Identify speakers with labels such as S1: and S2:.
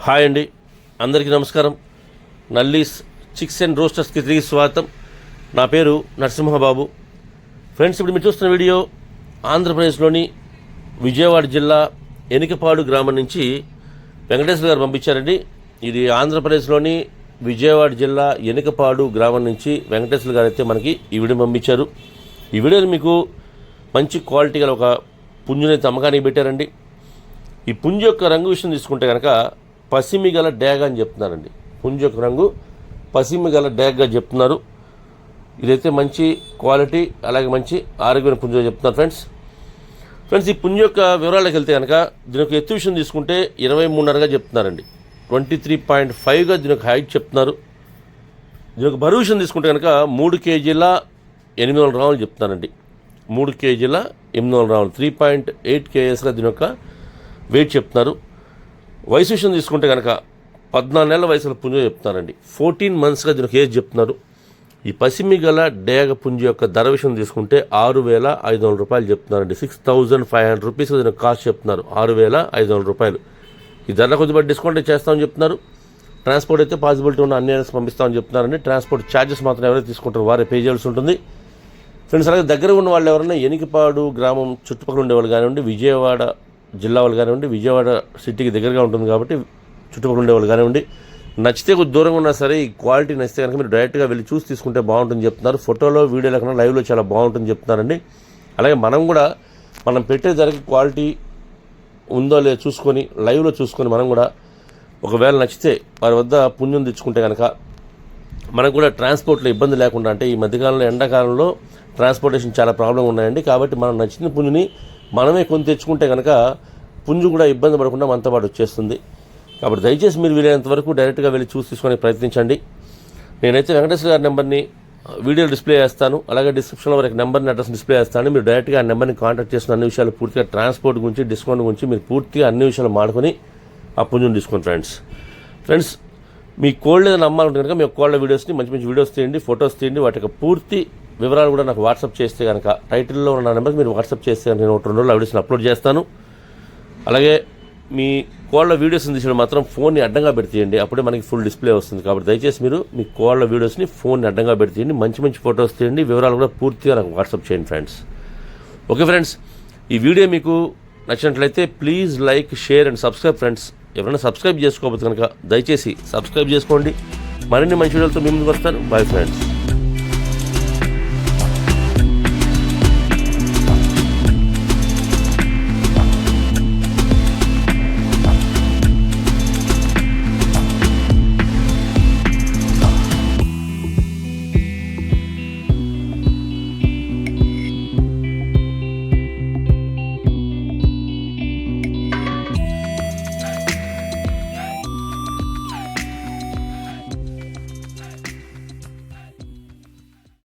S1: Hi అండి, అందరికీ నమస్కారం. నల్లీస్ చిక్స్ అండ్ రోస్టర్స్కి తిరిగి స్వాగతం. నా పేరు నరసింహబాబు. ఫ్రెండ్స్, ఇప్పుడు మీరు చూస్తున్న వీడియో ఆంధ్రప్రదేశ్లోని విజయవాడ జిల్లా ఎనికపాడు గ్రామం నుంచి వెంకటేశ్వర గారు పంపించారండి. ఇది ఆంధ్రప్రదేశ్లోని విజయవాడ జిల్లా ఎనికపాడు గ్రామం నుంచి వెంకటేశ్వర గారు అయితే మనకి ఈ వీడియో పంపించారు. ఈ వీడియోని మీకు మంచి క్వాలిటీ గల ఒక పుంజునైతే అమ్మకానికి పెట్టారండి. ఈ పుంజు యొక్క రంగు విషయం తీసుకుంటే కనుక పసిమి గల డ్యాగ అని చెప్తున్నారండి. పుంజు యొక్క రంగు పసిమి గల డ్యాగ్గా చెప్తున్నారు. ఇదైతే మంచి క్వాలిటీ, అలాగే మంచి ఆరోగ్యమైన పుంజు చెప్తున్నారు ఫ్రెండ్స్. ఈ పుంజు యొక్క వివరాలకు వెళ్తే కనుక దీని యొక్క ఎత్తు విషయం తీసుకుంటే 23.5గా చెప్తున్నారండి. 23.5గా దీని యొక్క హైట్ చెప్తున్నారు. దీని యొక్క బరువు విషయం తీసుకుంటే కనుక 3 కేజీల 800 గ్రాములు చెప్తున్నారండి. 3 కేజీల 800 గ్రాములు, 3.8 kgsగా దీని యొక్క వెయిట్ చెప్తున్నారు. వయసు విషయం తీసుకుంటే కనుక 14 నెలల వయసులో పుంజు చెప్తున్నారండి. 14 monthsగా దీనికి ఏజ్ చెప్తున్నారు. ఈ పసిమి గల డేగ పుంజు యొక్క ధర విషయం తీసుకుంటే 6,500 రూపాయలు చెప్తున్నారండి. 6,500 రూపీస్ దీనికి కాస్ట్ చెప్తున్నారు. 6,500 రూపాయలు. ఈ ధరలో కొద్దిగా డిస్కౌంట్ చేస్తామని చెప్తున్నారు. ట్రాన్స్పోర్ట్ అయితే పాసిబిలిటీ ఉన్న అన్ని ఏరియాస్ పంపిస్తామని చెప్తున్నారండి. ట్రాన్స్పోర్ట్ ఛార్జెస్ మాత్రం ఎవరైతే తీసుకుంటారో వారే పే చేయాల్సి ఉంటుంది ఫ్రెండ్స్. అలాగే దగ్గర ఉన్న వాళ్ళు ఎవరైనా ఎనికపాడు గ్రామం చుట్టుపక్కల ఉండేవాళ్ళు కానివ్వండి, విజయవాడ జిల్లా వాళ్ళు కానివ్వండి, విజయవాడ సిటీకి దగ్గరగా ఉంటుంది కాబట్టి చుట్టుపక్కల ఉండేవాళ్ళు కానివ్వండి, నచ్చితే కొద్ది దూరంగా ఉన్నా సరే ఈ క్వాలిటీ నచ్చితే కనుక మీరు డైరెక్ట్గా వెళ్ళి చూసి తీసుకుంటే బాగుంటుంది చెప్తున్నారు. ఫోటోలో వీడియోలో కన్నా లైవ్లో చాలా బాగుంటుంది చెప్తున్నారండి. అలాగే మనం పెట్టే ధరకి క్వాలిటీ ఉందో లేదో చూసుకొని లైవ్లో చూసుకొని మనం కూడా ఒకవేళ నచ్చితే వారి వద్ద పుంజును తెచ్చుకుంటే కనుక మనకు కూడా ట్రాన్స్పోర్ట్లో ఇబ్బంది లేకుండా, అంటే ఈ మధ్యకాలంలో ఎండాకాలంలో ట్రాన్స్పోర్టేషన్ చాలా ప్రాబ్లం ఉన్నాయండి. కాబట్టి మనం నచ్చిన పుంజుని మనమే కొని తెచ్చుకుంటే కనుక పుంజు కూడా ఇబ్బంది పడకుండా మనతో పాటు వచ్చేస్తుంది. కాబట్టి దయచేసి మీరు వీలైనంత వరకు డైరెక్ట్గా వెళ్ళి చూసి తీసుకొని ప్రయత్నించండి. నేనైతే వెంకటేశ్వర గారి నెంబర్ని వీడియో డిస్ప్లే చేస్తాను, అలాగే డిస్క్రిప్షన్లో వరకు నెంబర్ని అడ్రస్ డిస్ప్లే చేస్తాను. మీరు డైరెక్ట్గా ఆ నెంబర్ని కాంటాక్ట్ చేసిన అన్ని విషయాలు పూర్తిగా ట్రాన్స్పోర్ట్ గురించి, డిస్కౌంట్ గురించి మీరు పూర్తిగా అన్ని విషయాలు మాడుకొని ఆ పుంజుని తీసుకోండి ఫ్రెండ్స్. మీ కోళ్ళు ఏదైనా నమ్మాలంటే కనుక మీ కోళ్ళ వీడియోస్ని మంచి మంచి వీడియోస్ తీయండి, ఫొటోస్ తీయండి. వాటి యొక్క పూర్తి వివరాలు కూడా నాకు వాట్సాప్ చేస్తే కనుక టైటిల్లో ఉన్న నెంబర్కి మీరు వాట్సాప్ చేస్తే కనుక నేను 2 రోజులు ఆ వీడియోస్ని అప్లోడ్ చేస్తాను. అలాగే మీ కోళ్ళ వీడియోస్ని తీసిన మాత్రం ఫోన్ని అడ్డంగా పెడితేయండి, అప్పుడే మనకి ఫుల్ డిస్ప్లే వస్తుంది. కాబట్టి దయచేసి మీరు మీ కోళ్ళ వీడియోస్ని ఫోన్ని అడ్డంగా పెడితేయండి, మంచి మంచి ఫొటోస్ తీయండి, వివరాలు కూడా పూర్తిగా నాకు వాట్సాప్ చేయండి ఫ్రెండ్స్. ఓకే ఫ్రెండ్స్, ఈ వీడియో మీకు నచ్చినట్లయితే please like, share and subscribe friends. ఎవరైనా సబ్స్క్రైబ్ చేసుకోకపోతే కనుక దయచేసి సబ్స్క్రైబ్ చేసుకోండి. మరిన్ని మంచి వీడియోలతో మీ ముందుకు వస్తాను. Bye friends.